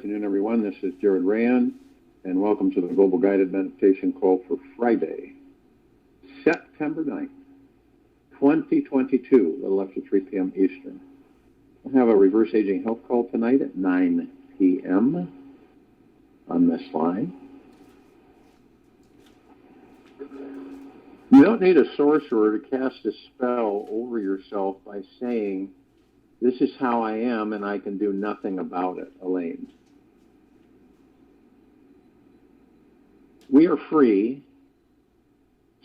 afternoon, everyone. This is Jared Rand, and welcome to the Global Guided Meditation Call for Friday, September 9th, 2022, a little after 3 p.m. Eastern. We'll have a reverse aging health call tonight at 9 p.m. on this line. You don't need a sorcerer to cast a spell over yourself by saying, "This is how I am and I can do nothing about it," Elaine. We are free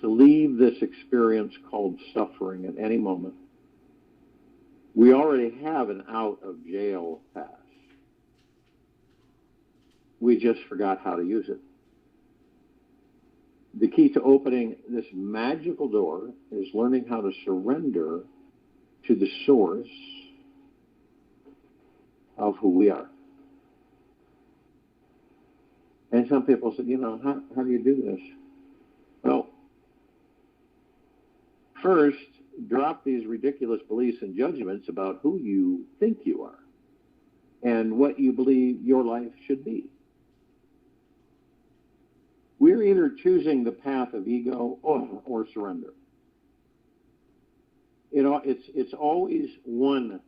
to leave this experience called suffering at any moment. We already have an out of jail pass. We just forgot how to use it. The key to opening this magical door is learning how to surrender to the source of who we are. And some people say, how do you do this? Well, first, drop these ridiculous beliefs and judgments about who you think you are and what you believe your life should be. We're either choosing the path of ego or surrender. It's always one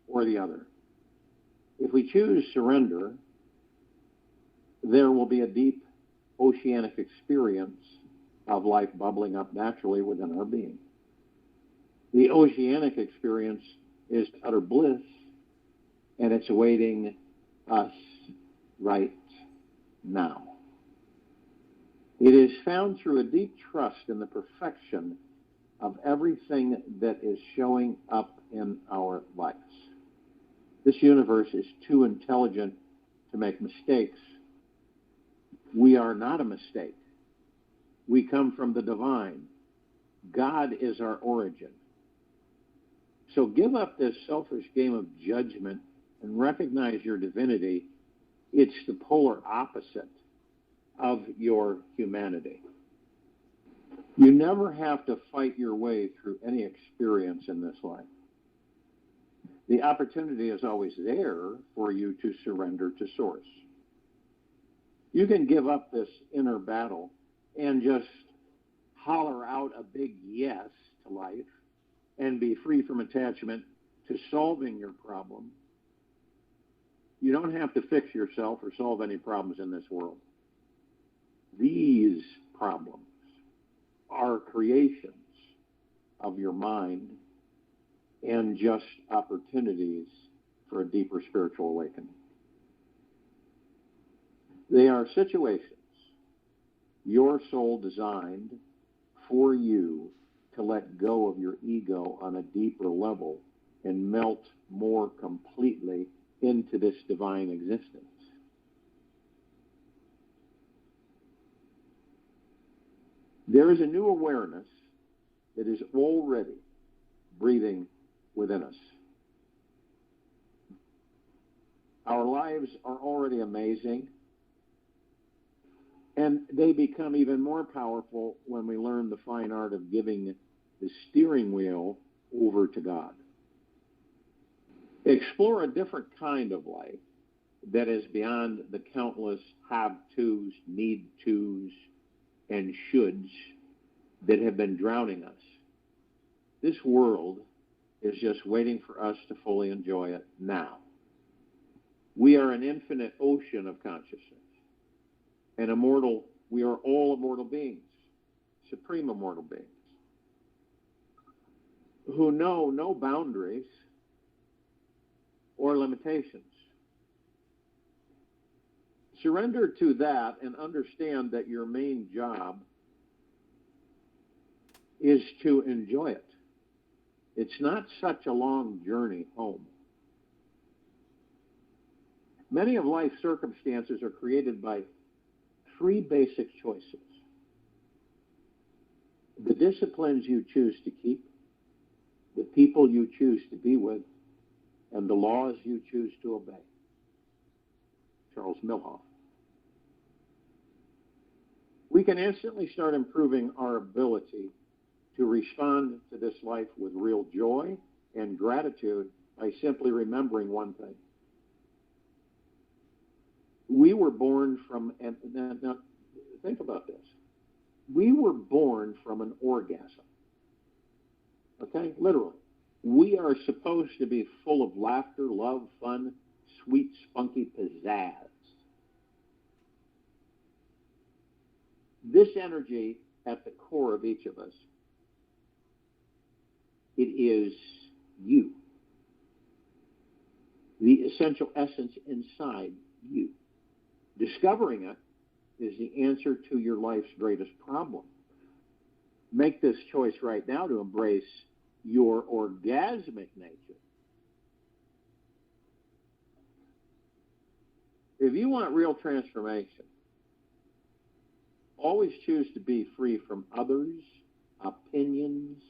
or the other. If we choose surrender, there will be a deep oceanic experience of life bubbling up naturally within our being. The oceanic experience is utter bliss, and it's awaiting us right now. It is found through a deep trust in the perfection of everything that is showing up in our lives. This universe is too intelligent to make mistakes. We are not a mistake. We come from the divine. God is our origin. So give up this selfish game of judgment and recognize your divinity. It's the polar opposite of your humanity. You never have to fight your way through any experience in this life. The opportunity is always there for you to surrender to Source. You can give up this inner battle and just holler out a big yes to life and be free from attachment to solving your problem. You don't have to fix yourself or solve any problems in this world. These problems are creations of your mind and just opportunities for a deeper spiritual awakening. They are situations your soul designed for you to let go of your ego on a deeper level and melt more completely into this divine existence. There is a new awareness that is already breathing within us. Our lives are already amazing, and they become even more powerful when we learn the fine art of giving the steering wheel over to God. Explore a different kind of life that is beyond the countless have-tos, need-tos, and shoulds that have been drowning us. This world is just waiting for us to fully enjoy it now. We are an infinite ocean of consciousness. And we are all immortal beings, supreme immortal beings, who know no boundaries or limitations. Surrender to that and understand that your main job is to enjoy it. It's not such a long journey home. Many of life's circumstances are created by three basic choices: the disciplines you choose to keep, the people you choose to be with, and the laws you choose to obey. Charles Milhoff. We can instantly start improving our ability to respond to this life with real joy and gratitude by simply remembering one thing. We were born from, and now think about this. We were born from an orgasm. Okay? Literally. We are supposed to be full of laughter, love, fun, sweet, spunky pizzazz. This energy at the core of each of us, it is you. The essential essence inside you. Discovering it is the answer to your life's greatest problem. Make this choice right now to embrace your orgasmic nature. If you want real transformation, always choose to be free from others' opinions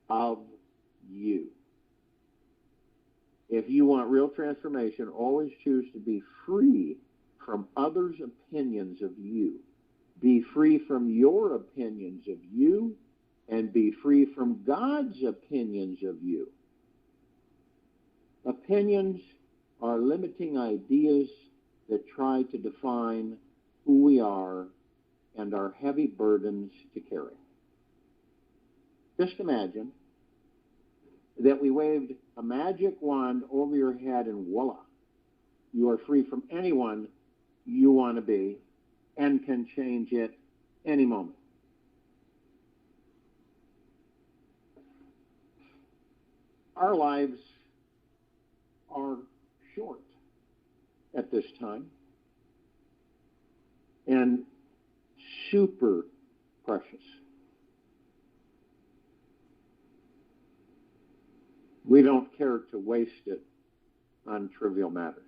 of you. If you want real transformation, always choose to be free from others' opinions of you. Be free from your opinions of you, and be free from God's opinions of you. Opinions are limiting ideas that try to define who we are and are heavy burdens to carry. Just imagine that we waved a magic wand over your head and voila, you are free from anyone you want to be and can change it any moment. Our lives are short at this time and super precious. We don't care to waste it on trivial matters.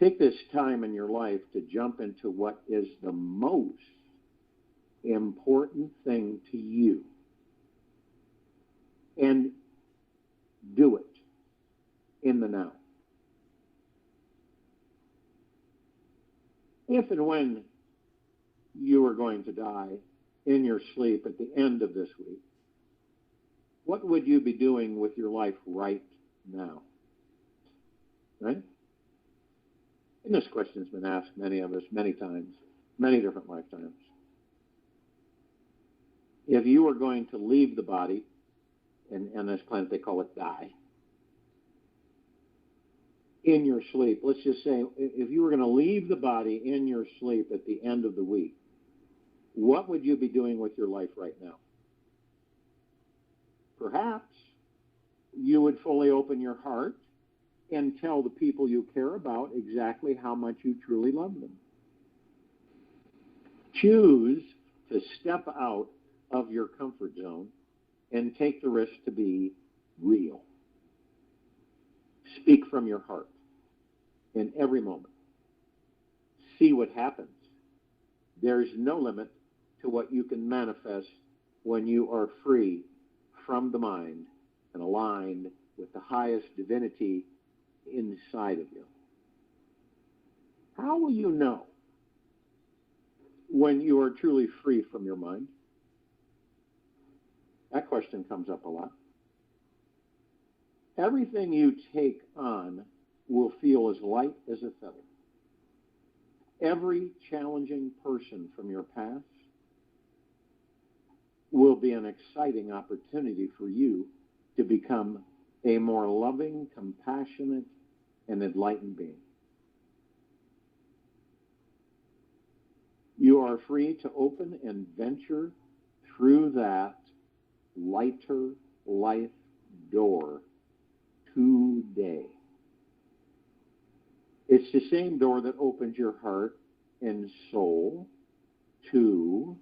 Take this time in your life to jump into what is the most important thing to you and do it in the now. If and when you are going to die in your sleep at the end of this week, what would you be doing with your life right now? Right? And this question has been asked many of us many times, many different lifetimes. If you were going to leave the body, and on this planet they call it die, in your sleep, let's just say if you were going to leave the body in your sleep at the end of the week, what would you be doing with your life right now? Perhaps you would fully open your heart and tell the people you care about exactly how much you truly love them. Choose to step out of your comfort zone and take the risk to be real. Speak from your heart in every moment. See what happens. There's no limit to what you can manifest when you are free from the mind and aligned with the highest divinity inside of you. How will you know when you are truly free from your mind? That question comes up a lot. Everything you take on will feel as light as a feather. Every challenging person from your past will be an exciting opportunity for you to become a more loving, compassionate, and enlightened being. You are free to open and venture through that lighter life door today. It's the same door that opens your heart and soul to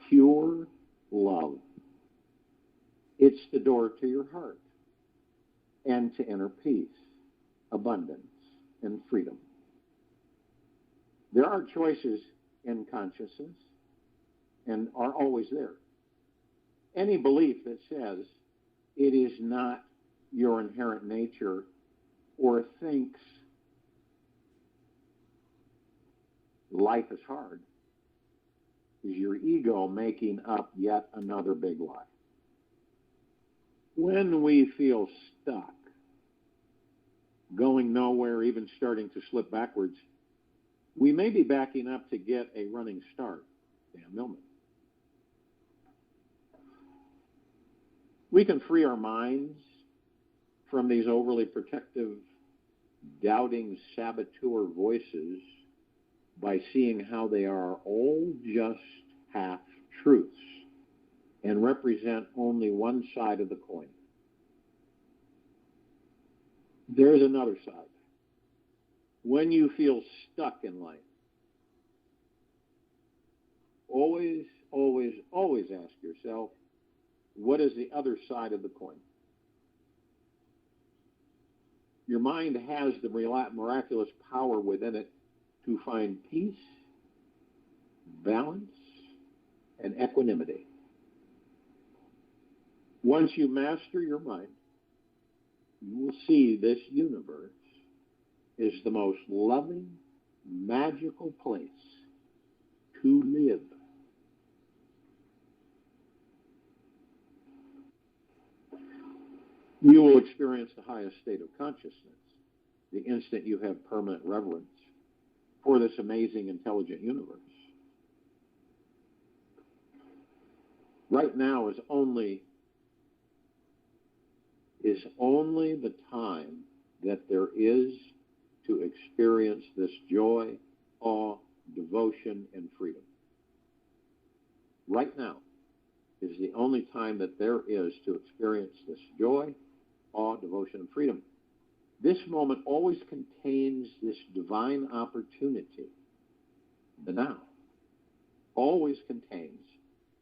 pure love. It's the door to your heart and to inner peace, abundance, and freedom. There are choices in consciousness and are always there. Any belief that says it is not your inherent nature or thinks life is hard is your ego making up yet another big lie. When we feel stuck, going nowhere, even starting to slip backwards, we may be backing up to get a running start. Dan Millman. We can free our minds from these overly protective, doubting, saboteur voices by seeing how they are all just half-truths and represent only one side of the coin. There's another side. When you feel stuck in life, always, always, always ask yourself, what is the other side of the coin? Your mind has the miraculous power within it to find peace, balance, and equanimity. Once you master your mind, you will see this universe is the most loving, magical place to live. You will experience the highest state of consciousness the instant you have permanent reverence for this amazing, intelligent universe. Right now is only the time that there is to experience this joy, awe, devotion, and freedom. Right now is the only time that there is to experience this joy, awe, devotion, and freedom. This moment always contains this divine opportunity. The now always contains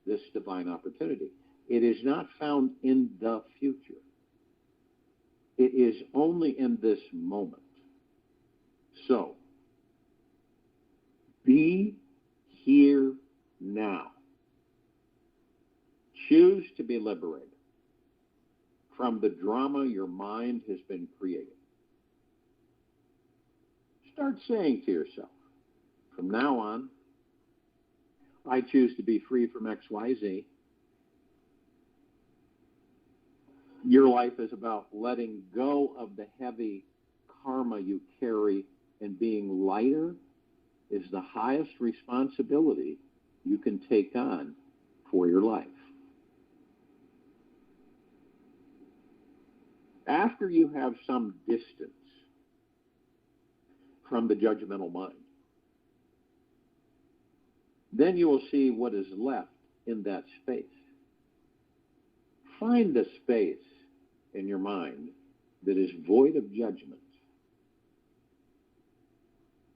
this divine opportunity. It is not found in the future. It is only in this moment. So, be here now. Choose to be liberated from the drama your mind has been creating. Start saying to yourself, from now on, I choose to be free from XYZ. Your life is about letting go of the heavy karma you carry, and being lighter is the highest responsibility you can take on for your life. After you have some distance from the judgmental mind, then you will see what is left in that space. Find the space in your mind that is void of judgment.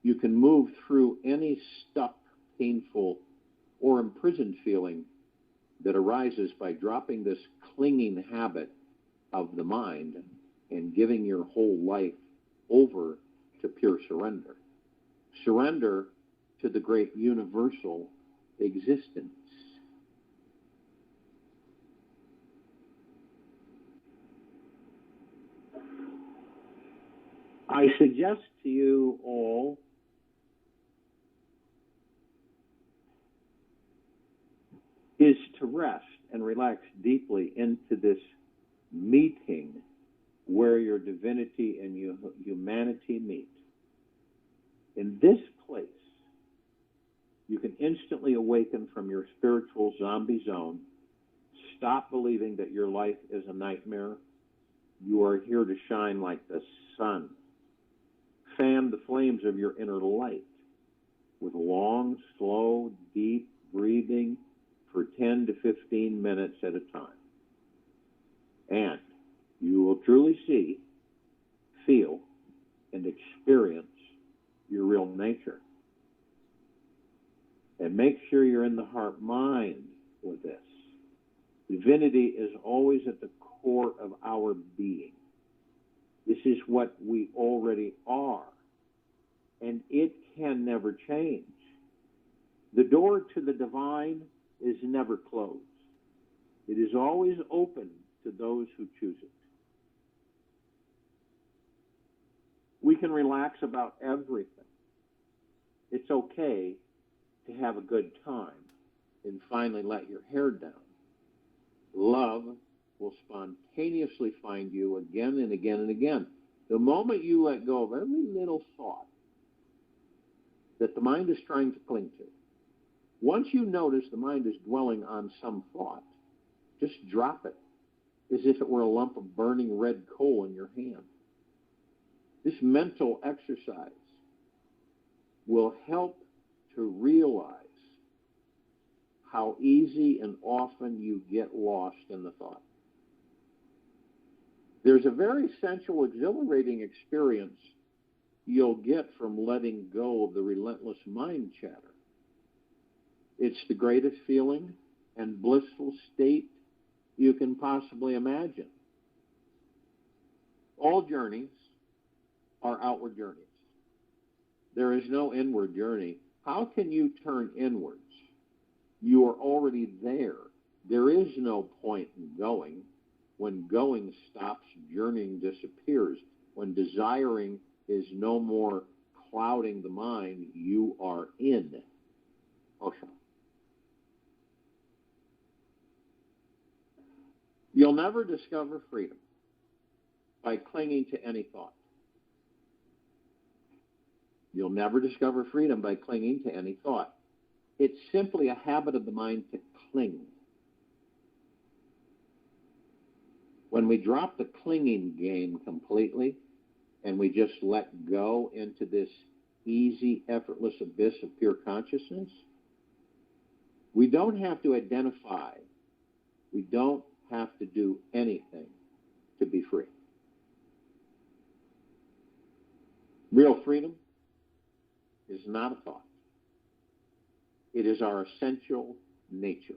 You can move through any stuck, painful, or imprisoned feeling that arises by dropping this clinging habit of the mind and giving your whole life over to pure surrender. Surrender to the great universal existence. I suggest to you all is to rest and relax deeply into this meeting where your divinity and your humanity meet. In this place, you can instantly awaken from your spiritual zombie zone, stop believing that your life is a nightmare. You are here to shine like the sun. Fan the flames of your inner light with long, slow, deep breathing for 10 to 15 minutes at a time. And you will truly see, feel, and experience your real nature. And make sure you're in the heart mind with this. Divinity is always at the core of our being. This is what we already are, and it can never change. The door to the divine is never closed. It is always open to those who choose it. We can relax about everything. It's okay to have a good time and finally let your hair down. Love will spontaneously find you again and again and again. The moment you let go of every little thought that the mind is trying to cling to, once you notice the mind is dwelling on some thought, just drop it as if it were a lump of burning red coal in your hand. This mental exercise will help to realize how easy and often you get lost in the thought. There's a very sensual, exhilarating experience you'll get from letting go of the relentless mind chatter. It's the greatest feeling and blissful state you can possibly imagine. All journeys are outward journeys. There is no inward journey. How can you turn inwards? You are already there. There is no point in going. When going stops, journeying disappears. When desiring is no more clouding the mind, you are in motion. You'll never discover freedom by clinging to any thought. You'll never discover freedom by clinging to any thought. It's simply a habit of the mind to cling. When we drop the clinging game completely and we just let go into this easy, effortless abyss of pure consciousness, we don't have to identify. We don't have to do anything to be free. Real freedom is not a thought. It is our essential nature.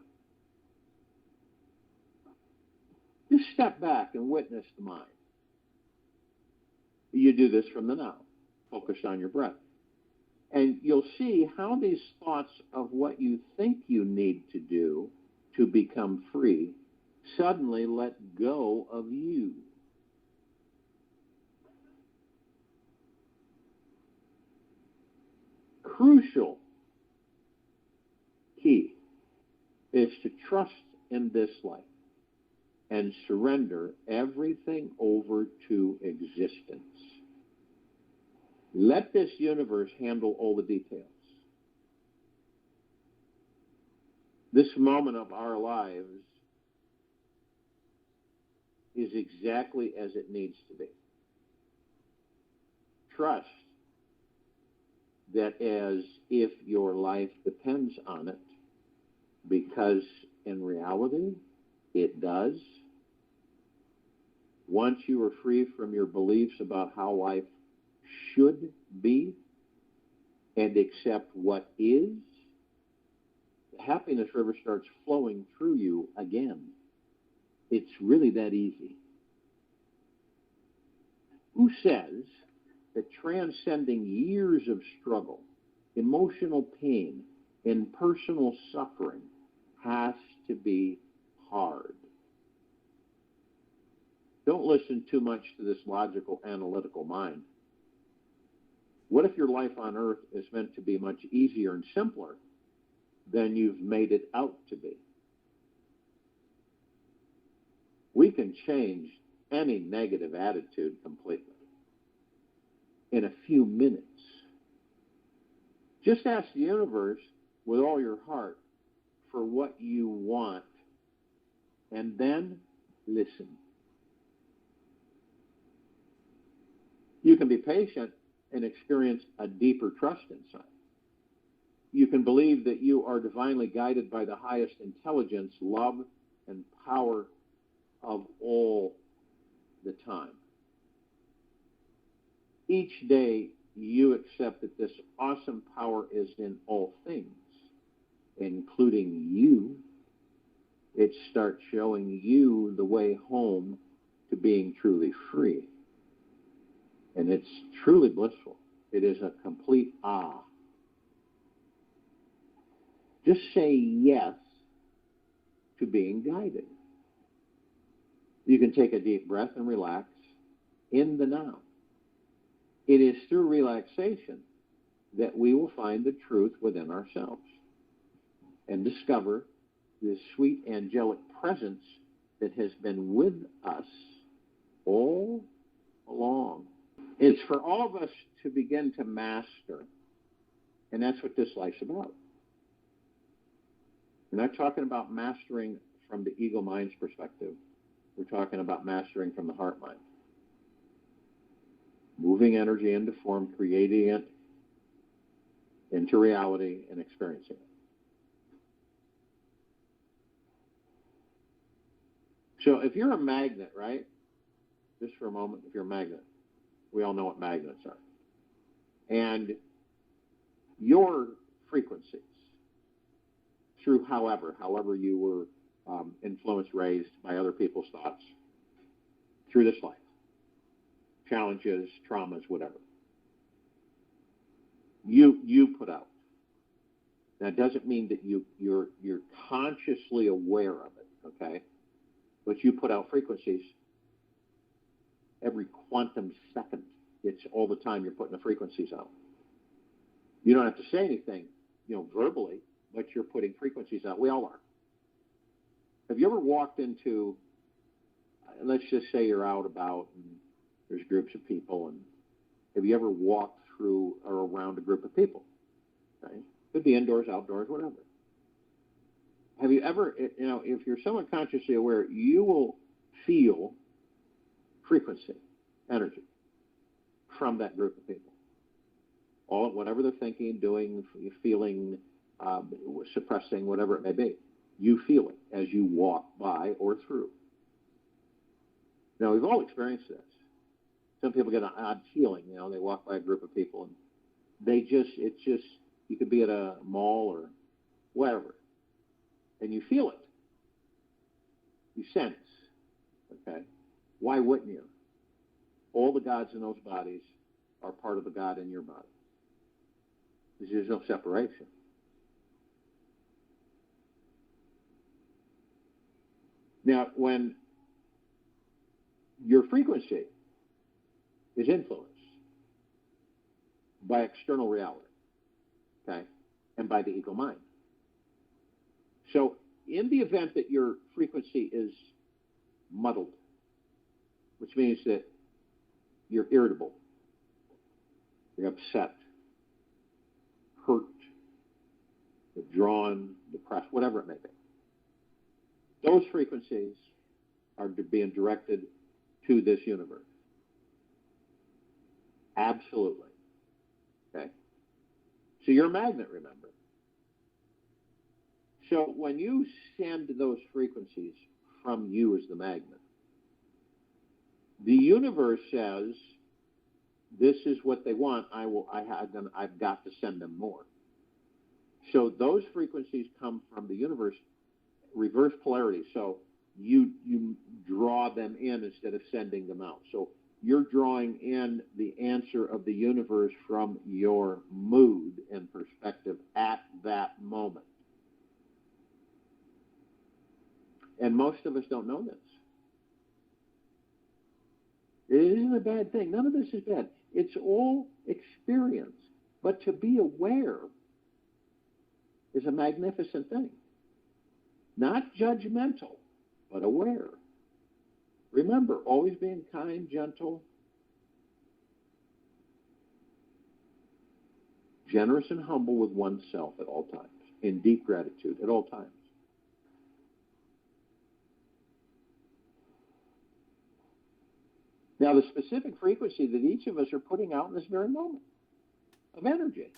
Just step back and witness the mind. You do this from the now, focused on your breath. And you'll see how these thoughts of what you think you need to do to become free suddenly let go of you. Crucial key is to trust in this life and surrender everything over to existence. Let this universe handle all the details. This moment of our lives is exactly as it needs to be. Trust that as if your life depends on it, because in reality, it does. Once you are free from your beliefs about how life should be and accept what is, the happiness river starts flowing through you again. It's really that easy. Who says that transcending years of struggle, emotional pain, and personal suffering has to be hard? Don't listen too much to this logical, analytical mind. What if your life on earth is meant to be much easier and simpler than you've made it out to be? We can change any negative attitude completely in a few minutes. Just ask the universe with all your heart for what you want, and then listen. You can be patient and experience a deeper trust inside. You can believe that you are divinely guided by the highest intelligence, love, and power of all the time. Each day, you accept that this awesome power is in all things, including you. It starts showing you the way home to being truly free. And it's truly blissful. It is a complete ah. Just say yes to being guided. You can take a deep breath and relax in the now. It is through relaxation that we will find the truth within ourselves and discover this sweet angelic presence that has been with us all along. It's for all of us to begin to master, and that's what this life's about. We're not talking about mastering from the ego-mind's perspective. We're talking about mastering from the heart-mind. Moving energy into form, creating it into reality, and experiencing it. So if you're a magnet, right? Just for a moment, if you're a magnet, we all know what magnets are. And your frequencies, through however you were influenced, raised by other people's thoughts, through this life, challenges, traumas, whatever, you put out. That doesn't mean that you're consciously aware of it, okay? But you put out frequencies every quantum second. It's all the time you're putting the frequencies out. You don't have to say anything, verbally, but you're putting frequencies out. We all are. Have you ever walked into, let's just say you're out about and there's groups of people, and have you ever walked through or around a group of people? Right? Could be indoors, outdoors, whatever. Have you ever, if you're somewhat consciously aware, you will feel frequency, energy from that group of people. All whatever they're thinking, doing, feeling, suppressing, whatever it may be. You feel it as you walk by or through. Now, we've all experienced this. Some people get an odd feeling, they walk by a group of people and you could be at a mall or wherever, and you feel it. You sense, okay? Why wouldn't you? All the gods in those bodies are part of the God in your body. There's no separation. Now, when your frequency is influenced by external reality, okay, and by the ego mind. So in the event that your frequency is muddled, which means that you're irritable, you're upset, hurt, withdrawn, depressed, whatever it may be, those frequencies are being directed to this universe. Absolutely. Okay? So you're a magnet, remember. So when you send those frequencies from you as the magnet, the universe says, this is what they want, I've got to send them more. So those frequencies come from the universe, reverse polarity. So you draw them in instead of sending them out. So you're drawing in the answer of the universe from your mood and perspective at that moment. And most of us don't know this. It isn't a bad thing. None of this is bad. It's all experience. But to be aware is a magnificent thing. Not judgmental, but aware. Remember, always being kind, gentle, generous and humble with oneself at all times, in deep gratitude at all times. Now, the specific frequency that each of us are putting out in this very moment of energy.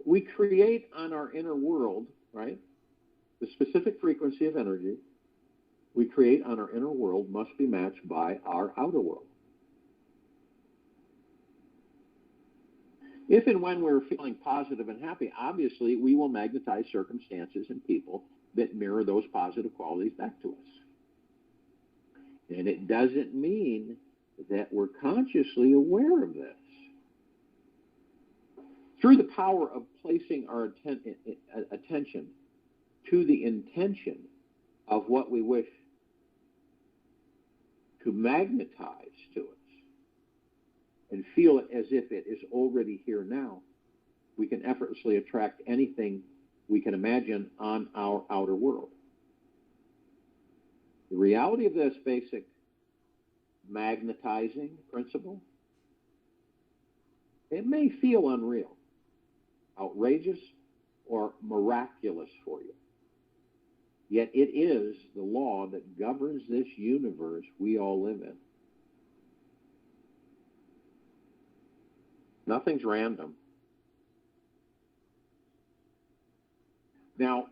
We create on our inner world, right? The specific frequency of energy we create on our inner world must be matched by our outer world. If and when we're feeling positive and happy, obviously we will magnetize circumstances and people that mirror those positive qualities back to us. And it doesn't mean that we're consciously aware of this. Through the power of placing our attention to the intention of what we wish to magnetize to us and feel it as if it is already here now, we can effortlessly attract anything we can imagine on our outer world. The reality of this basic magnetizing principle, it may feel unreal, outrageous, or miraculous for you. Yet it is the law that governs this universe we all live in. Nothing's random. Now,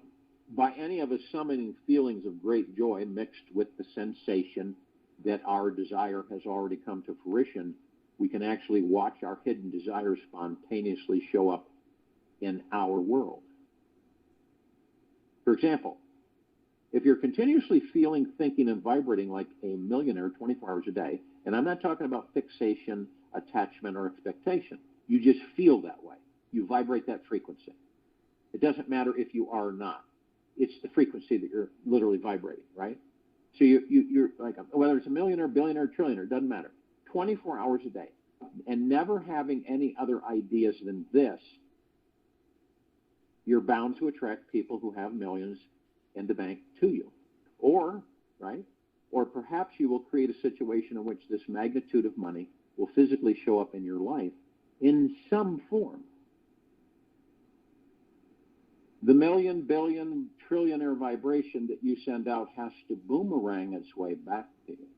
by any of us summoning feelings of great joy mixed with the sensation that our desire has already come to fruition, we can actually watch our hidden desires spontaneously show up in our world. For example, if you're continuously feeling, thinking, and vibrating like a millionaire 24 hours a day, and I'm not talking about fixation, attachment, or expectation. You just feel that way. You vibrate that frequency. It doesn't matter if you are or not. It's the frequency that you're literally vibrating, right? So you're like, whether it's a millionaire, billionaire, trillionaire, doesn't matter. 24 hours a day, and never having any other ideas than this, you're bound to attract people who have millions in the bank to you. Or, right? Or perhaps you will create a situation in which this magnitude of money will physically show up in your life in some form. The million, billion, trillionaire vibration that you send out has to boomerang its way back to you.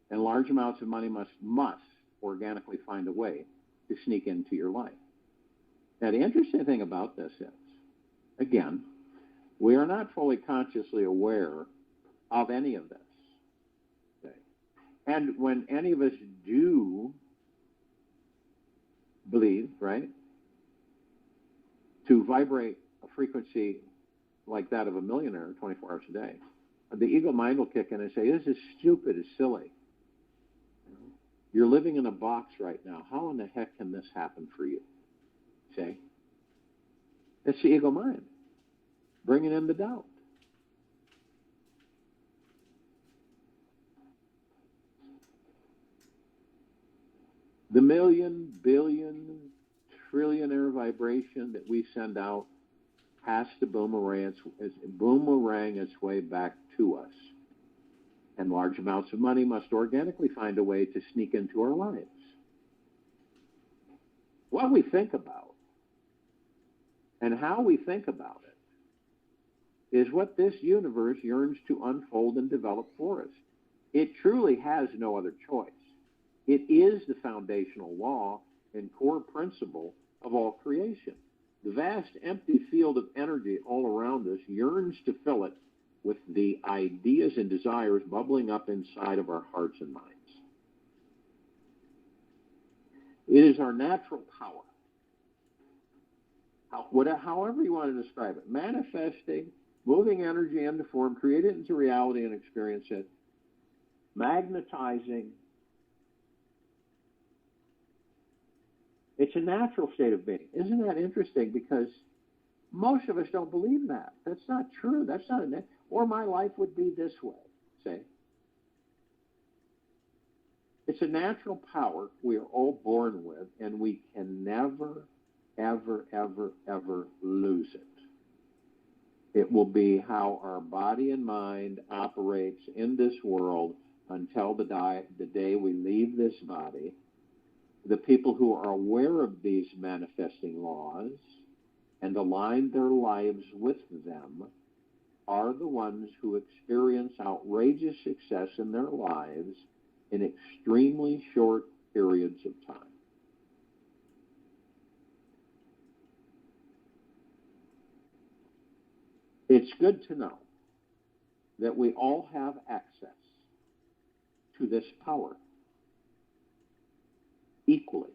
And large amounts of money must organically find a way to sneak into your life. Now, the interesting thing about this is, again, we are not fully consciously aware of any of this. Okay? And when any of us do believe, right, to vibrate a frequency like that of a millionaire 24 hours a day, the ego mind will kick in and say, this is stupid, it's silly. You're living in a box right now. How in the heck can this happen for you? See? It's the ego mind bringing in the doubt. The million, billion, trillionaire vibration that we send out has to boomerang its way back to us. And large amounts of money must organically find a way to sneak into our lives. What we think about and how we think about it is what this universe yearns to unfold and develop for us. It truly has no other choice. It is the foundational law and core principle of all creation. The vast empty field of energy all around us yearns to fill it with the ideas and desires bubbling up inside of our hearts and minds. It is our natural power, however you want to describe it, manifesting, moving energy into form, create it into reality and experience it, magnetizing. It's a natural state of being. Isn't that interesting? Because most of us don't believe that. That's not true. That's not or my life would be this way, say. It's a natural power we are all born with, and we can never, ever, ever, ever lose it. It will be how our body and mind operates in this world until the day we leave this body. The people who are aware of these manifesting laws and align their lives with them are the ones who experience outrageous success in their lives in extremely short periods of time. It's good to know that we all have access to this power equally.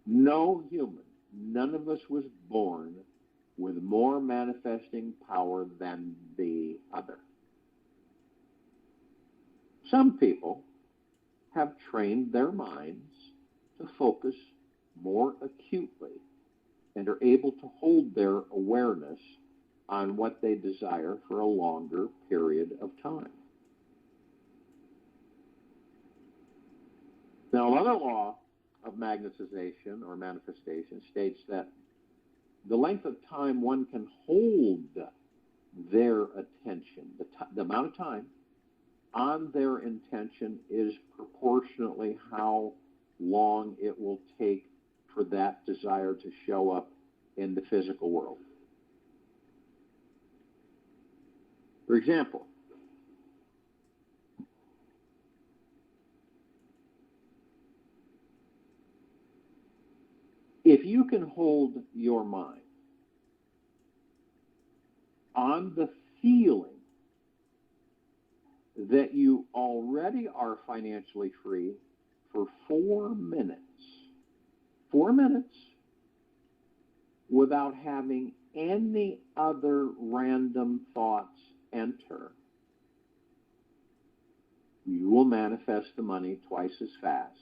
No human, none of us was born with more manifesting power than the other. Some people have trained their minds to focus more acutely and are able to hold their awareness on what they desire for a longer period of time. Now, another law of magnetization or manifestation states that the length of time one can hold their attention, the amount of time on their intention is proportionately how long it will take for that desire to show up in the physical world. For example, if you can hold your mind on the feeling that you already are financially free for 4 minutes, 4 minutes, without having any other random thoughts enter, you will manifest the money twice as fast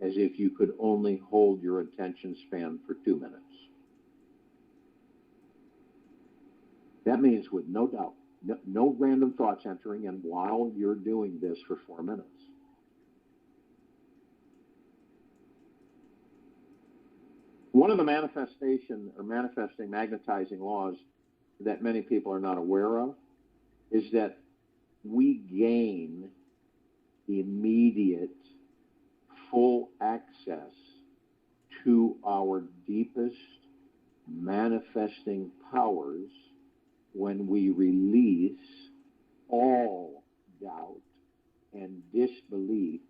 as if you could only hold your attention span for 2 minutes. That means with no doubt, no random thoughts entering in while you're doing this for 4 minutes. One of the manifesting magnetizing laws that many people are not aware of is that we gain immediate, full access to our deepest manifesting powers when we release all doubt and disbelief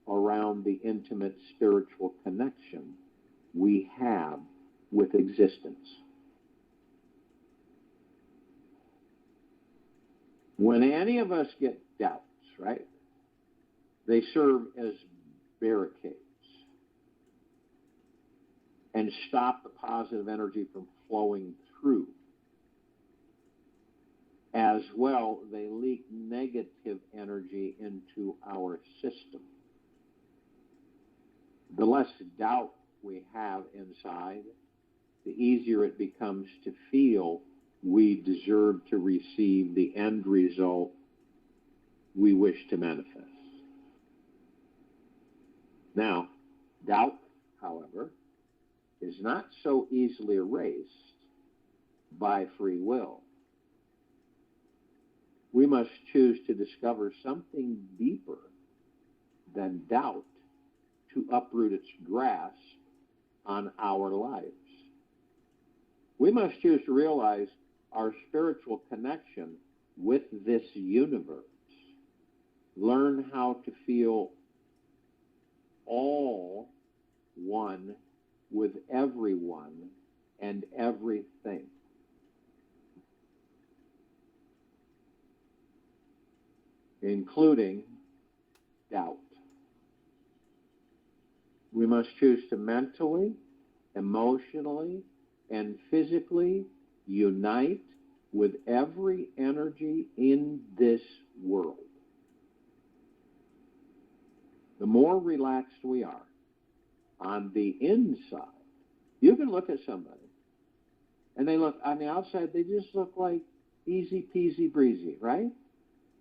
around the intimate spiritual connection we have with existence. When any of us get doubts, right, they serve as barricades and stop the positive energy from flowing through. As well, they leak negative energy into our system. The less doubt we have inside, the easier it becomes to feel we deserve to receive the end result we wish to manifest. Now, doubt, however, is not so easily erased by free will. We must choose to discover something deeper than doubt to uproot its grasp on our lives. We must choose to realize our spiritual connection with this universe. Learn how to feel all one with everyone and everything. Including doubt. We must choose to mentally, emotionally, and physically unite with every energy in this world. The more relaxed we are on the inside, you can look at somebody and they look on the outside, they just look like easy peasy breezy, right?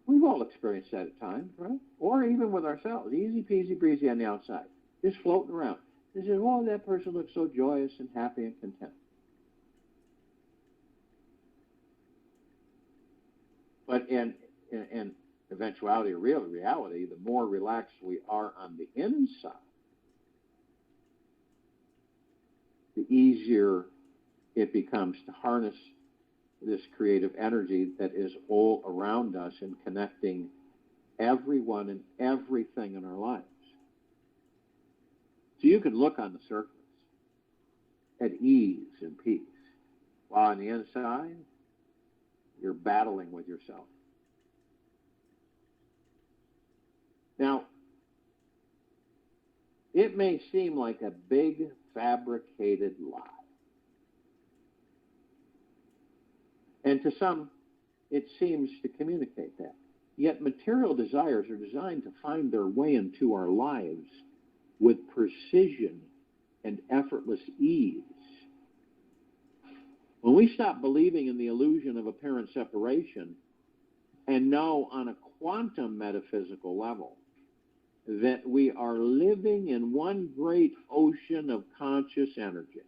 We've all experienced that at times, right? Or even with ourselves, easy peasy breezy on the outside, just floating around. They say, oh, that person looks so joyous and happy and content. But in eventuality or reality, the more relaxed we are on the inside, the easier it becomes to harness this creative energy that is all around us and connecting everyone and everything in our lives. So you can look on the surface at ease and peace, while on the inside, you're battling with yourself. Now, it may seem like a big fabricated lie. And to some, it seems to communicate that. Yet material desires are designed to find their way into our lives with precision and effortless ease. When we stop believing in the illusion of apparent separation and know on a quantum metaphysical level that we are living in one great ocean of conscious energy,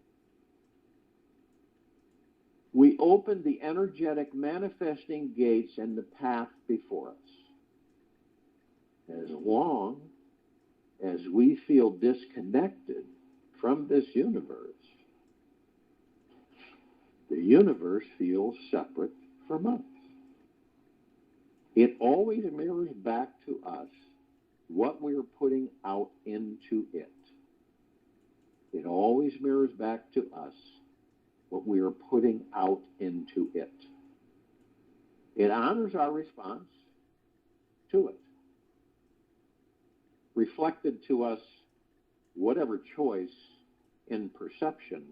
we open the energetic manifesting gates and the path before us. as long as we feel disconnected from this universe, the universe feels separate from us. It always mirrors back to us what we're putting out into it. It always mirrors back to us what we are putting out into it. It honors our response to it, reflected to us whatever choice in perception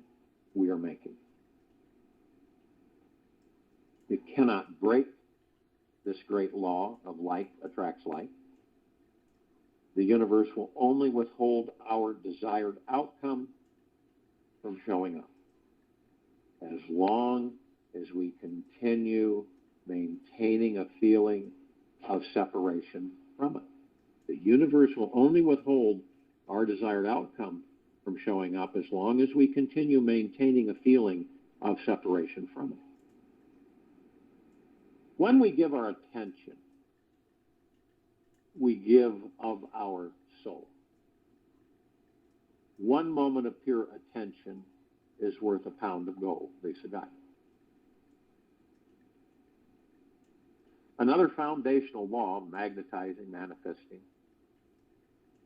we are making. It cannot break this great law of like attracts like. The universe will only withhold our desired outcome from showing up as long as we continue maintaining a feeling of separation from it. The universe will only withhold our desired outcome from showing up as long as we continue maintaining a feeling of separation from it. When we give our attention, we give of our soul. One moment of pure attention is worth a pound of gold, Lisa Guy. Another foundational law, magnetizing, manifesting,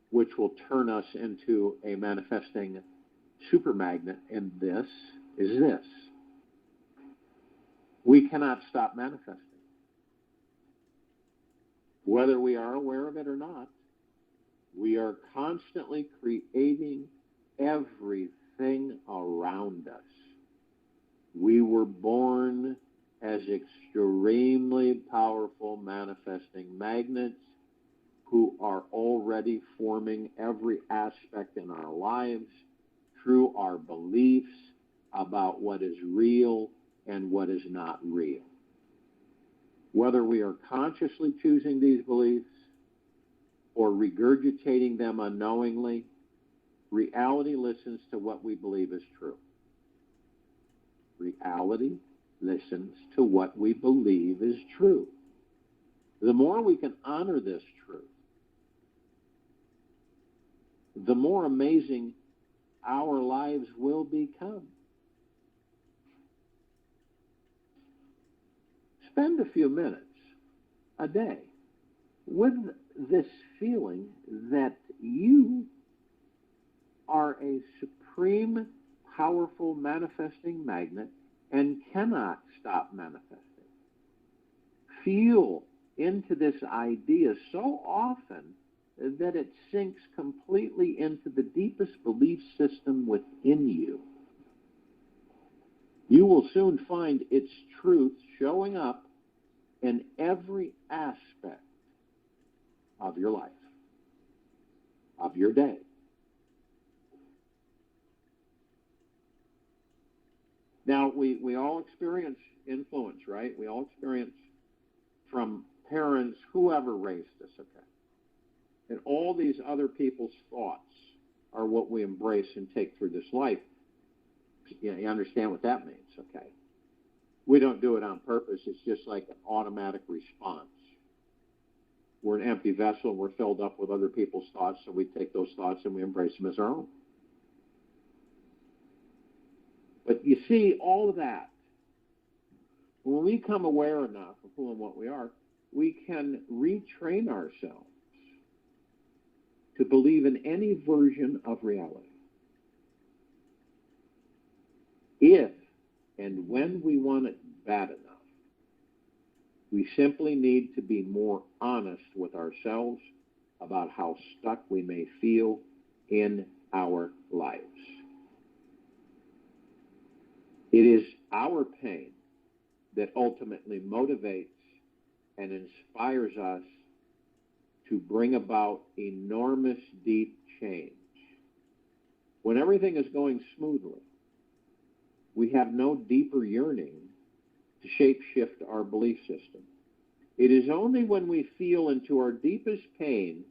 which will turn us into a manifesting supermagnet in this, is this. We cannot stop manifesting. Whether we are aware of it or not, we are constantly creating everything around us. We were born as extremely powerful manifesting magnets who are already forming every aspect in our lives through our beliefs about what is real and what is not real. Whether we are consciously choosing these beliefs or regurgitating them unknowingly, reality listens to what we believe is true. Reality listens to what we believe is true. The more we can honor this truth, the more amazing our lives will become. Spend a few minutes a day with this feeling that you are a supreme, powerful manifesting magnet and cannot stop manifesting. Feel into this idea so often that it sinks completely into the deepest belief system within you. You will soon find its truth showing up in every aspect of your life, of your day. Now, we all experience influence, right? We all experience from parents, whoever raised us, okay? And all these other people's thoughts are what we embrace and take through this life. You understand what that means, okay? We don't do it on purpose. It's just like an automatic response. We're an empty vessel, and we're filled up with other people's thoughts, so we take those thoughts and we embrace them as our own. But you see, all of that, when we become aware enough of who and what we are, we can retrain ourselves to believe in any version of reality. If and when we want it bad enough, we simply need to be more honest with ourselves about how stuck we may feel in our lives. It is our pain that ultimately motivates and inspires us to bring about enormous, deep change. When everything is going smoothly, we have no deeper yearning to shape-shift our belief system. It is only when we feel into our deepest pain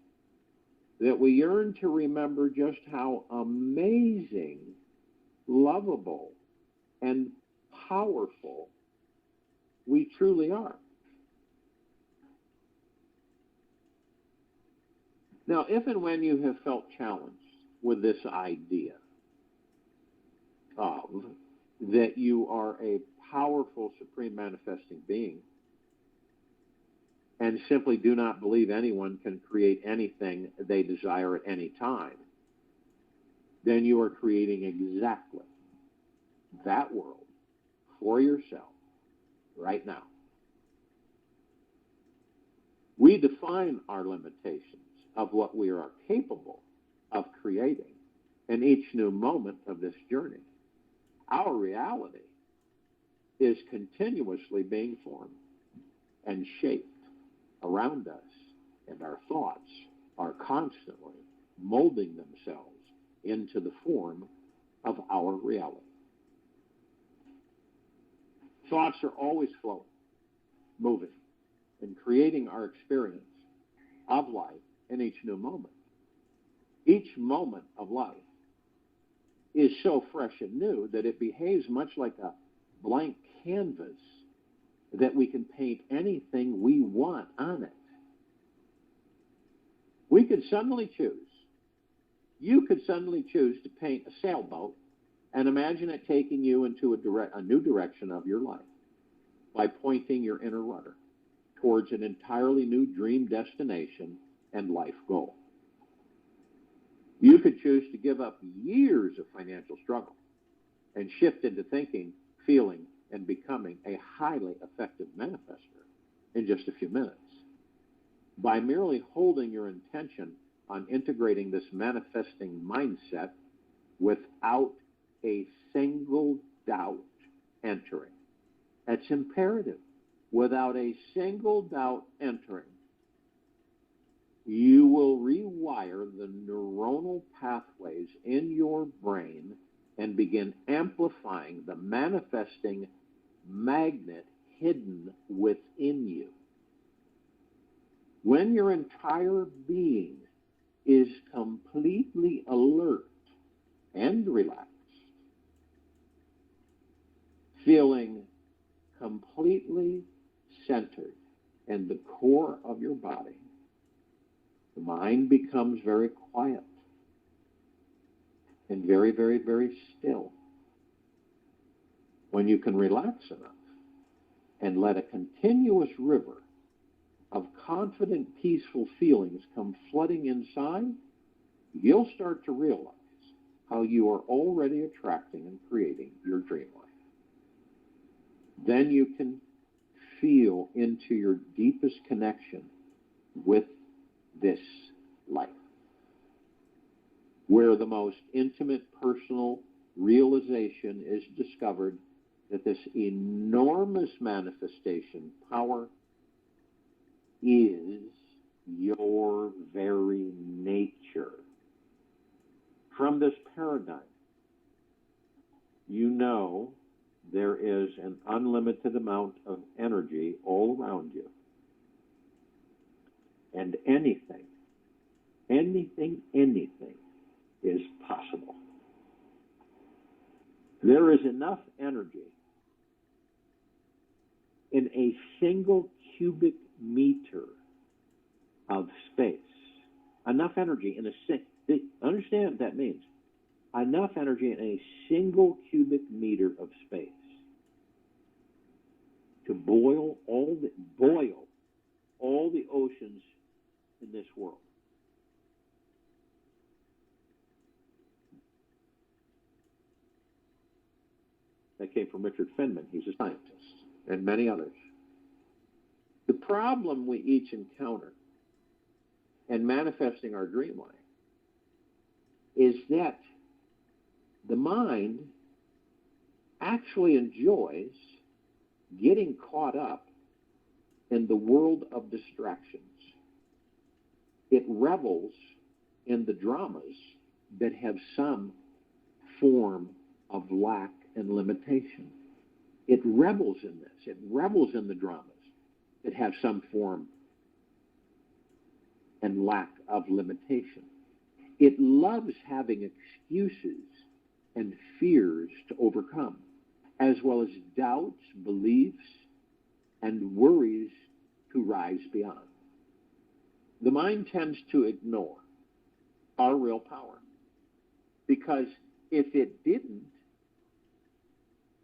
that we yearn to remember just how amazing, lovable, and powerful we truly are. Now, if and when you have felt challenged with this idea of that you are a powerful supreme manifesting being and simply do not believe anyone can create anything they desire at any time, then you are creating exactly that world for yourself right now. We define our limitations of what we are capable of creating in each new moment of this journey. Our reality is continuously being formed and shaped around us, and our thoughts are constantly molding themselves into the form of our reality. Thoughts are always flowing, moving, and creating our experience of life in each new moment. Each moment of life is so fresh and new that it behaves much like a blank canvas that we can paint anything we want on it. We could suddenly choose, you could suddenly choose to paint a sailboat and imagine it taking you into a new direction of your life by pointing your inner rudder towards an entirely new dream destination and life goal. You could choose to give up years of financial struggle and shift into thinking, feeling, and becoming a highly effective manifester in just a few minutes. By merely holding your intention on integrating this manifesting mindset without a single doubt entering. That's imperative. Without a single doubt entering, you will rewire the neuronal pathways in your brain and begin amplifying the manifesting magnet hidden within you. When your entire being is completely alert and relaxed, feeling completely centered in the core of your body, the mind becomes very quiet and very, very, very still. When you can relax enough and let a continuous river of confident, peaceful feelings come flooding inside, you'll start to realize how you are already attracting and creating your dream life. Then you can feel into your deepest connection with this life, where the most intimate personal realization is discovered that this enormous manifestation power is your very nature. From this paradigm, you know there is an unlimited amount of energy all around you. And anything is possible. There is enough energy in a single cubic meter of space. Enough energy in understand what that means. Enough energy in a single cubic meter of space to boil all the oceans in this world. That came from Richard Feynman. He's a scientist, and many others. The problem we each encounter in manifesting our dream life is that the mind actually enjoys getting caught up in the world of distractions. It revels in the dramas that have some form of lack and limitation. It revels in this. It revels in the dramas that have some form and lack of limitation. It loves having excuses and fears to overcome, as well as doubts, beliefs, and worries to rise beyond. the mind tends to ignore our real power. Because if it didn't,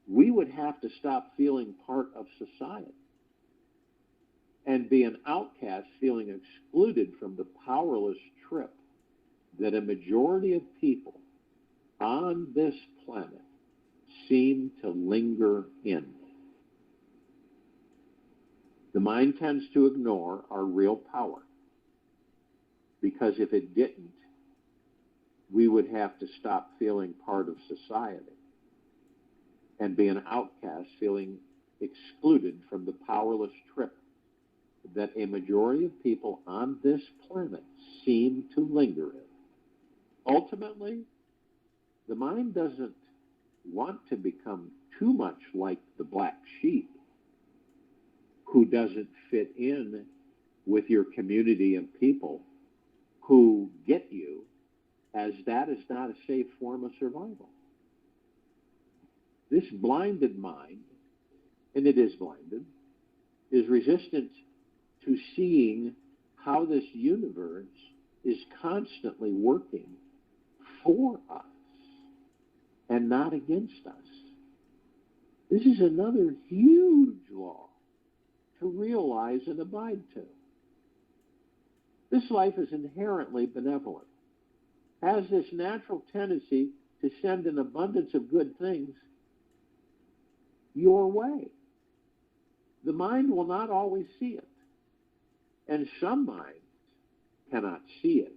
we would have to stop feeling part of society and be an outcast, feeling excluded from the powerless trip that a majority of people on this planet seem to linger in. The mind tends to ignore our real power, because if it didn't, we would have to stop feeling part of society and be an outcast, feeling excluded from the powerless trip that a majority of people on this planet seem to linger in. Ultimately, the mind doesn't want to become too much like the black sheep who doesn't fit in with your community of people who get you, as that is not a safe form of survival. This blinded mind, and it is blinded, is resistant to seeing how this universe is constantly working for us and not against us. This is another huge law to realize and abide to. This life is inherently benevolent, has this natural tendency to send an abundance of good things your way. The mind will not always see it, and some minds cannot see it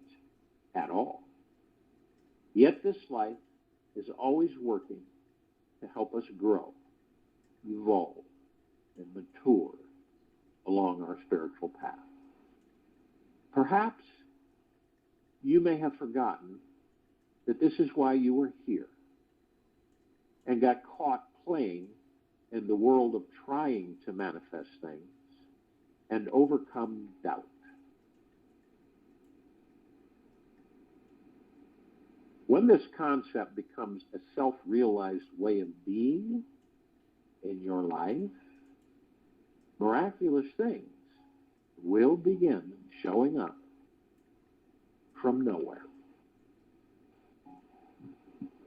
at all. Yet this life is always working to help us grow, evolve, and mature along our spiritual path. Perhaps you may have forgotten that this is why you were here and got caught playing in the world of trying to manifest things and overcome doubt. When this concept becomes a self-realized way of being in your life, miraculous things will begin showing up from nowhere.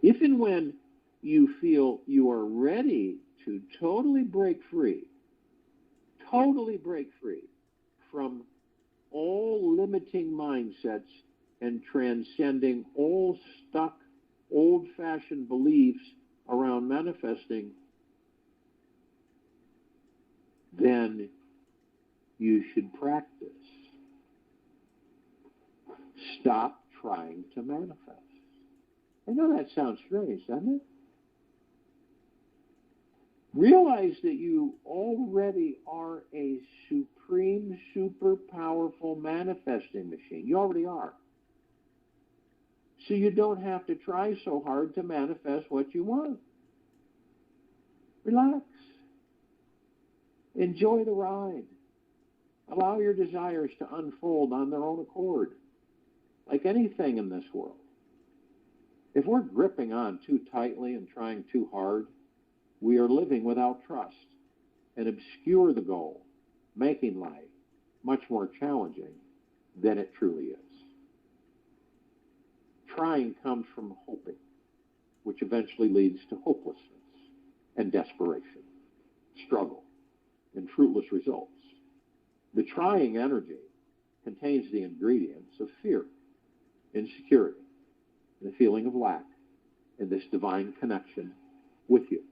If and when you feel you are ready to totally break free from all limiting mindsets and transcending all stuck, old-fashioned beliefs around manifesting, then you should practice. Stop trying to manifest. I know that sounds strange, doesn't it? Realize that you already are a supreme, super powerful manifesting machine. You already are. So you don't have to try so hard to manifest what you want. Relax. Enjoy the ride. Allow your desires to unfold on their own accord, like anything in this world. If we're gripping on too tightly and trying too hard, we are living without trust and obscure the goal, making life much more challenging than it truly is. Trying comes from hoping, which eventually leads to hopelessness and desperation, struggle, and fruitless results. The trying energy contains the ingredients of fear, insecurity, and the feeling of lack in this divine connection with you.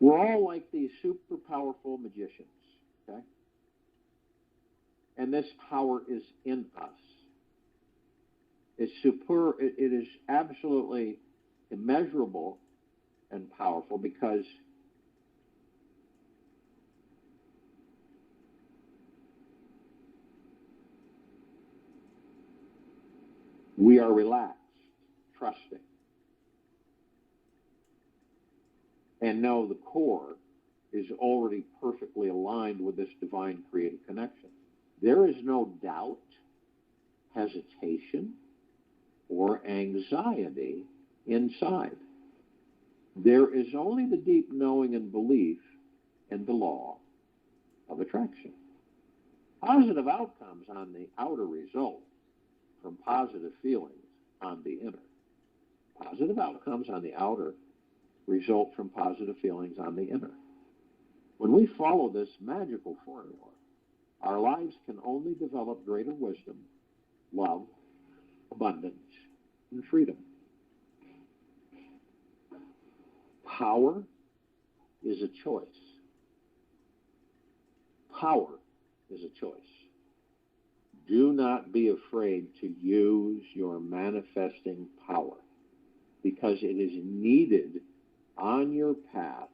We're all like these super powerful magicians, okay? And this power is in us. It is absolutely immeasurable and powerful because we are relaxed, trusting, and know the core is already perfectly aligned with this divine creative connection. There is no doubt, hesitation, or anxiety inside. There is only the deep knowing and belief in the law of attraction. Positive outcomes on the outer result from positive feelings on the inner. Positive outcomes on the outer result from positive feelings on the inner. When we follow this magical formula, our lives can only develop greater wisdom, love, abundance, and freedom. Power is a choice. Power is a choice. Do not be afraid to use your manifesting power, because it is needed on your path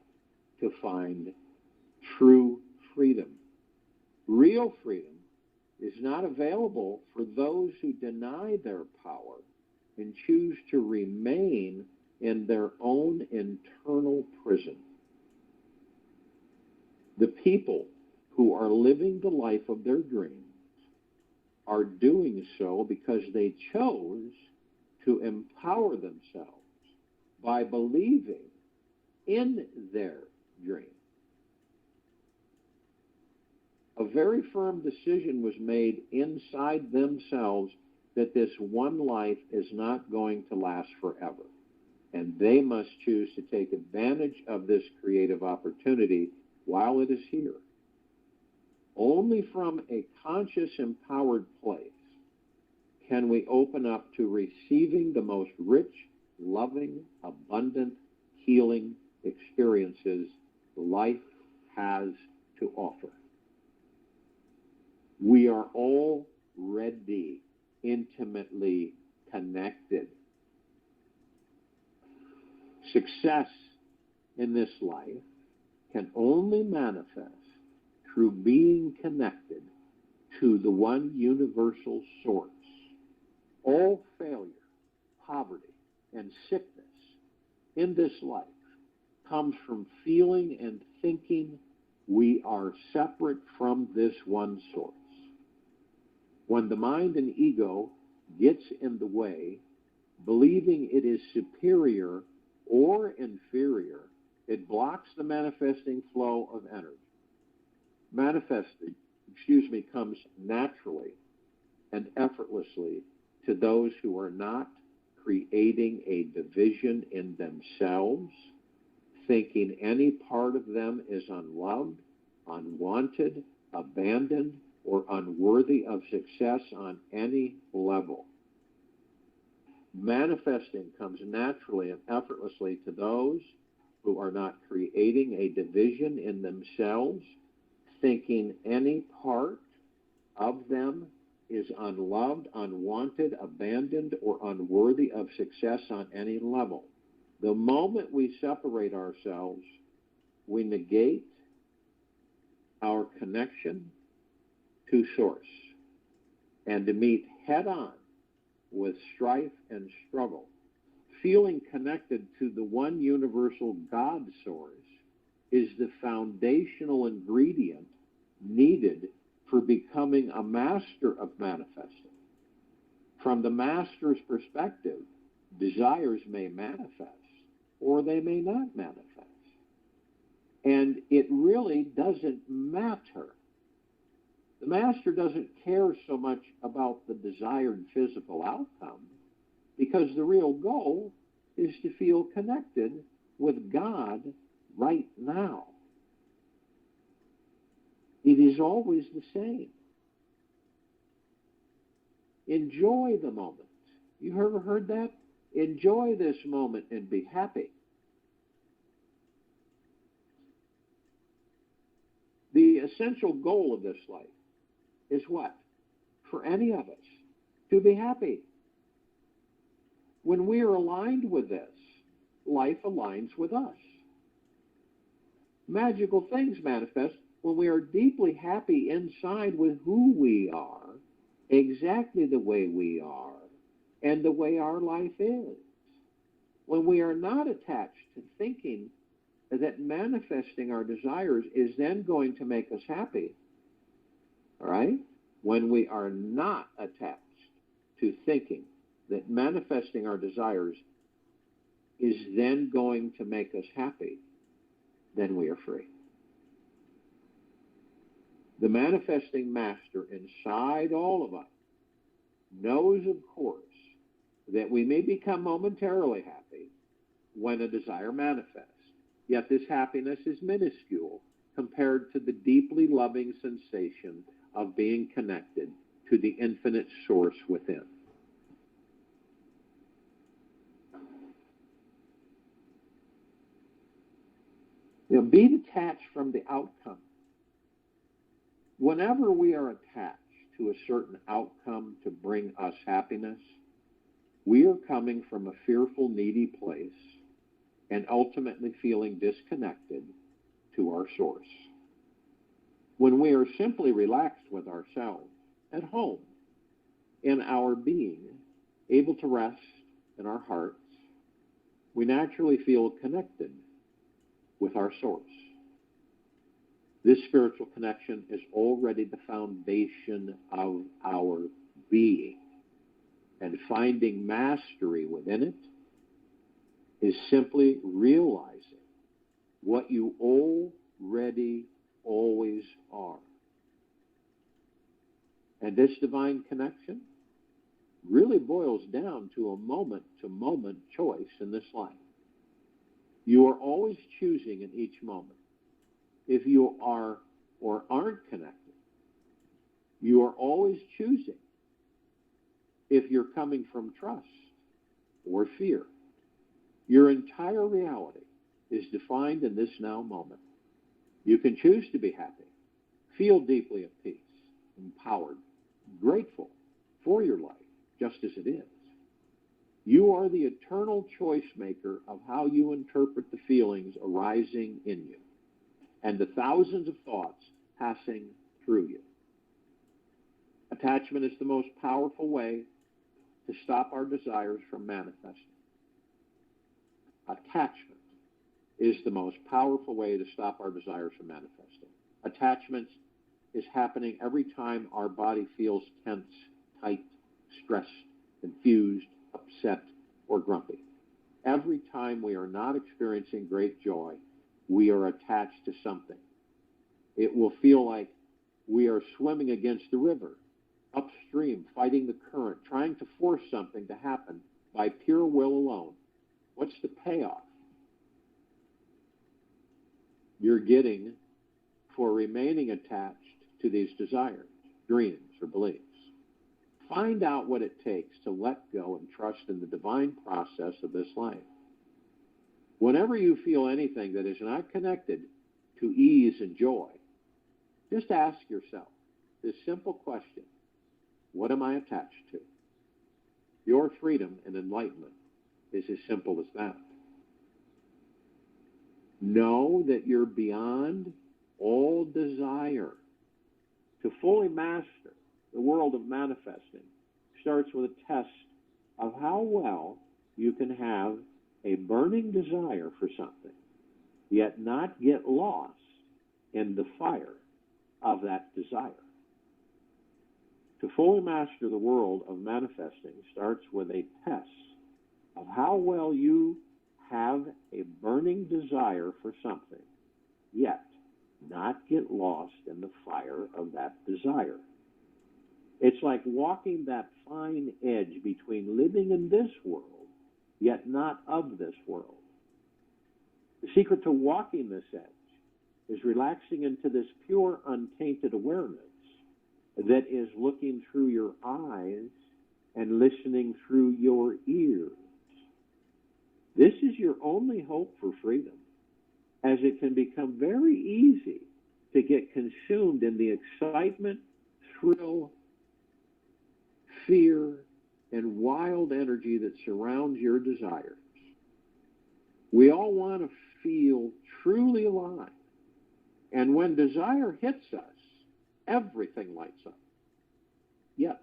to find true freedom. Real freedom is not available for those who deny their power and choose to remain in their own internal prison. The people who are living the life of their dreams are doing so because they chose to empower themselves by believing in their dream. A very firm decision was made inside themselves that this one life is not going to last forever, and they must choose to take advantage of this creative opportunity while it is here. Only from a conscious, empowered place can we open up to receiving the most rich, loving, abundant, healing experiences life has to offer. We are already intimately connected. Success in this life can only manifest through being connected to the one universal source. All failure, poverty, and sickness in this life comes from feeling and thinking we are separate from this one source. When the mind and ego gets in the way, believing it is superior or inferior, it blocks the manifesting flow of energy. Manifesting, comes naturally and effortlessly to those who are not creating a division in themselves, thinking any part of them is unloved, unwanted, abandoned, or unworthy of success on any level. Manifesting comes naturally and effortlessly to those who are not creating a division in themselves, thinking any part of them is unloved, unwanted, abandoned, or unworthy of success on any level. The moment we separate ourselves, we negate our connection to Source, and to meet head-on with strife and struggle. Feeling connected to the one universal God Source is the foundational ingredient needed for becoming a master of manifesting. From the master's perspective, desires may manifest or they may not manifest. And it really doesn't matter. The master doesn't care so much about the desired physical outcome, because the real goal is to feel connected with God right now. It is always the same. Enjoy the moment. You ever heard that? Enjoy this moment and be happy. The essential goal of this life is what? For any of us, to be happy. When we are aligned with this, life aligns with us. Magical things manifest when we are deeply happy inside with who we are, exactly the way we are, and the way our life is. When we are not attached to thinking that manifesting our desires is then going to make us happy, all right? When we are not attached to thinking that manifesting our desires is then going to make us happy, then we are free. The manifesting master inside all of us knows, of course, that we may become momentarily happy when a desire manifests. Yet this happiness is minuscule compared to the deeply loving sensation of being connected to the infinite source within. Be detached from the outcome. Whenever we are attached to a certain outcome to bring us happiness, we are coming from a fearful, needy place and ultimately feeling disconnected to our source. When we are simply relaxed with ourselves, at home, in our being, able to rest in our hearts, we naturally feel connected with our source. This spiritual connection is already the foundation of our being, and finding mastery within it is simply realizing what you already always are. And this divine connection really boils down to a moment-to-moment choice in this life. You are always choosing in each moment. If you are or aren't connected, you are always choosing if you're coming from trust or fear. Your entire reality is defined in this now moment. You can choose to be happy, feel deeply at peace, empowered, grateful for your life, just as it is. You are the eternal choice maker of how you interpret the feelings arising in you and the thousands of thoughts passing through you. Attachment is the most powerful way to stop our desires from manifesting. Attachment is the most powerful way to stop our desires from manifesting. Attachment is happening every time our body feels tense, tight, stressed, confused, upset, or grumpy. Every time we are not experiencing great joy, we are attached to something. It will feel like we are swimming against the river, upstream, fighting the current, trying to force something to happen by pure will alone. What's the payoff you're getting for remaining attached to these desires, dreams, or beliefs? Find out what it takes to let go and trust in the divine process of this life. Whenever you feel anything that is not connected to ease and joy, just ask yourself this simple question: what am I attached to? Your freedom and enlightenment is as simple as that. Know that you're beyond all desire. To fully master the world of manifesting starts with a test of how well you can have a burning desire for something, yet not get lost in the fire of that desire. To fully master the world of manifesting starts with a test of how well you have a burning desire for something, yet not get lost in the fire of that desire. It's like walking that fine edge between living in this world, yet not of this world. The secret to walking this edge is relaxing into this pure, untainted awareness that is looking through your eyes and listening through your ears. This is your only hope for freedom, as it can become very easy to get consumed in the excitement, thrill, fear, and wild energy that surrounds your desires. We all want to feel truly alive. And when desire hits us, everything lights up. Yet,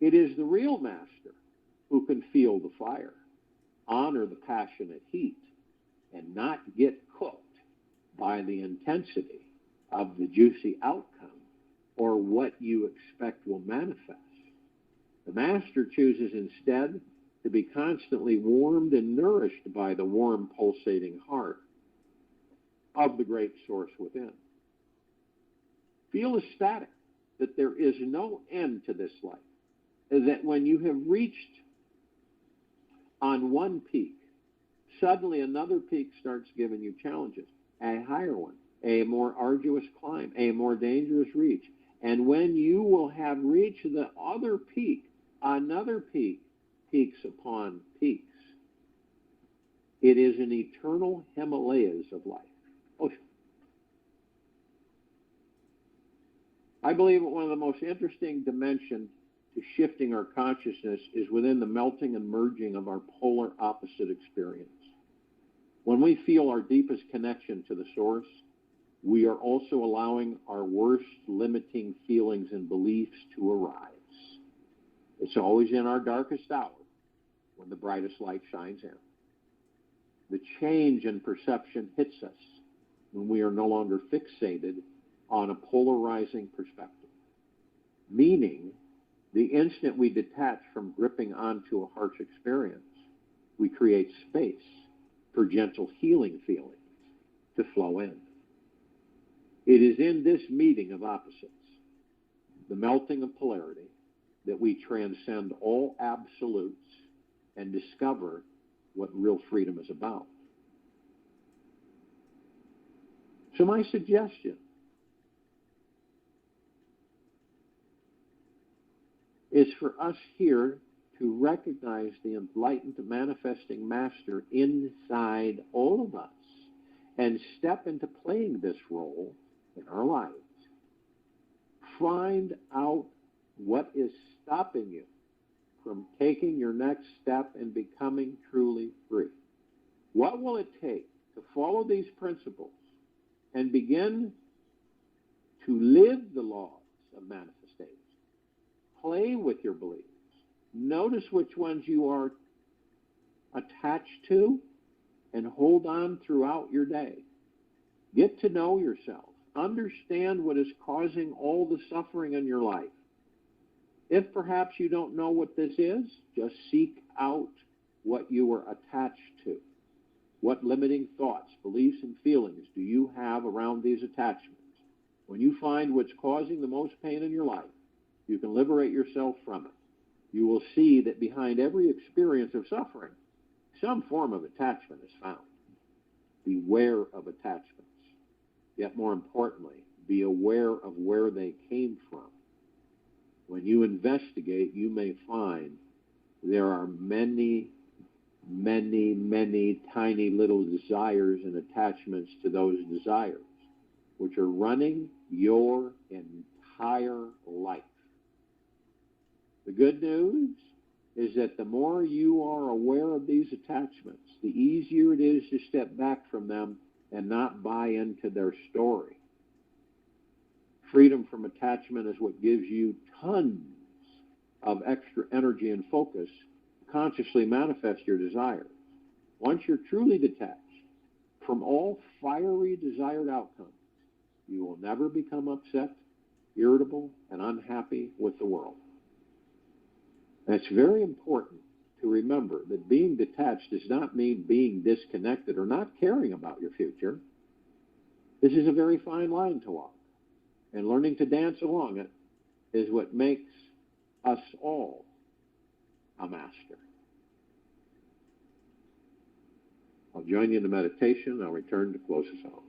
it is the real master who can feel the fire, honor the passionate heat, and not get cooked by the intensity of the juicy outcome or what you expect will manifest. The master chooses instead to be constantly warmed and nourished by the warm, pulsating heart of the great source within. feel ecstatic that there is no end to this life, that when you have reached on one peak, suddenly another peak starts giving you challenges, a higher one, a more arduous climb, a more dangerous reach. And when you will have reached the other peak, another peak, peaks upon peaks. It is an eternal Himalayas of life. Oh, I believe that one of the most interesting dimensions to shifting our consciousness is within the melting and merging of our polar opposite experience. When we feel our deepest connection to the source, we are also allowing our worst limiting feelings and beliefs to arise. It's always in our darkest hour when the brightest light shines in. The change in perception hits us when we are no longer fixated on a polarizing perspective, meaning the instant we detach from gripping onto a harsh experience, we create space for gentle healing feelings to flow in. It is in this meeting of opposites, the melting of polarity, that we transcend all absolutes and discover what real freedom is about. So my suggestion is for us here to recognize the enlightened manifesting master inside all of us and step into playing this role in our lives. Find out what is stopping you from taking your next step and becoming truly free. What will it take to follow these principles and begin to live the laws of manifestation? Play with your beliefs. Notice which ones you are attached to and hold on throughout your day. Get to know yourself. Understand what is causing all the suffering in your life. If perhaps you don't know what this is, just seek out what you are attached to. What limiting thoughts, beliefs, and feelings do you have around these attachments? When you find what's causing the most pain in your life, you can liberate yourself from it. You will see that behind every experience of suffering, some form of attachment is found. Beware of attachments. Yet more importantly, be aware of where they came from. When you investigate, you may find there are many, many, many tiny little desires and attachments to those desires, which are running your entire life. The good news is that the more you are aware of these attachments, the easier it is to step back from them and not buy into their story. Freedom from attachment is what gives you tons of extra energy and focus to consciously manifest your desires. Once you're truly detached from all fiery desired outcomes, you will never become upset, irritable, and unhappy with the world. And it's very important to remember that being detached does not mean being disconnected or not caring about your future. This is a very fine line to walk. And learning to dance along it is what makes us all a master. I'll join you in the meditation. I'll return to close us out.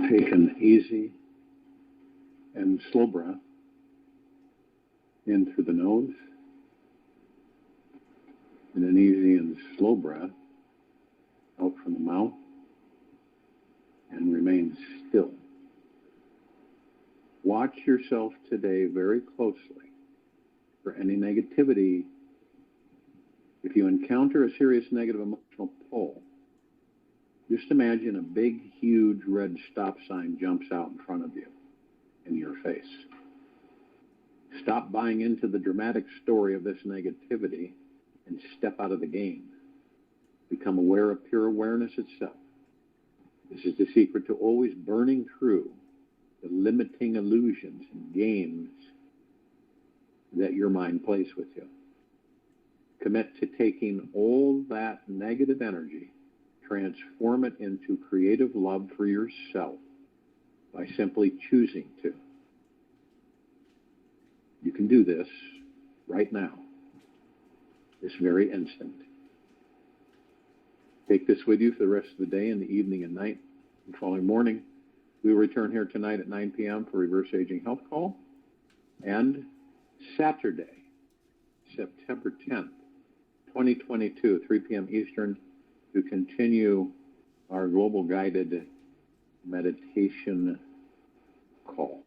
Take an easy and slow breath in through the nose, and an easy and slow breath out from the mouth, and remain still. Watch yourself today very closely for any negativity. If you encounter a serious negative emotional pull, just imagine a big, huge red stop sign jumps out in front of you, in your face. Stop buying into the dramatic story of this negativity and step out of the game. Become aware of pure awareness itself. This is the secret to always burning through the limiting illusions and games that your mind plays with you. Commit to taking all that negative energy, transform it into creative love for yourself by simply choosing to. You can do this right now, this very instant. Take this with you for the rest of the day and the evening and night. And following morning, we will return here tonight at 9 p.m. for Reverse Aging Health Call. And Saturday, September 10th, 2022, 3 p.m. Eastern, to continue our global guided meditation call.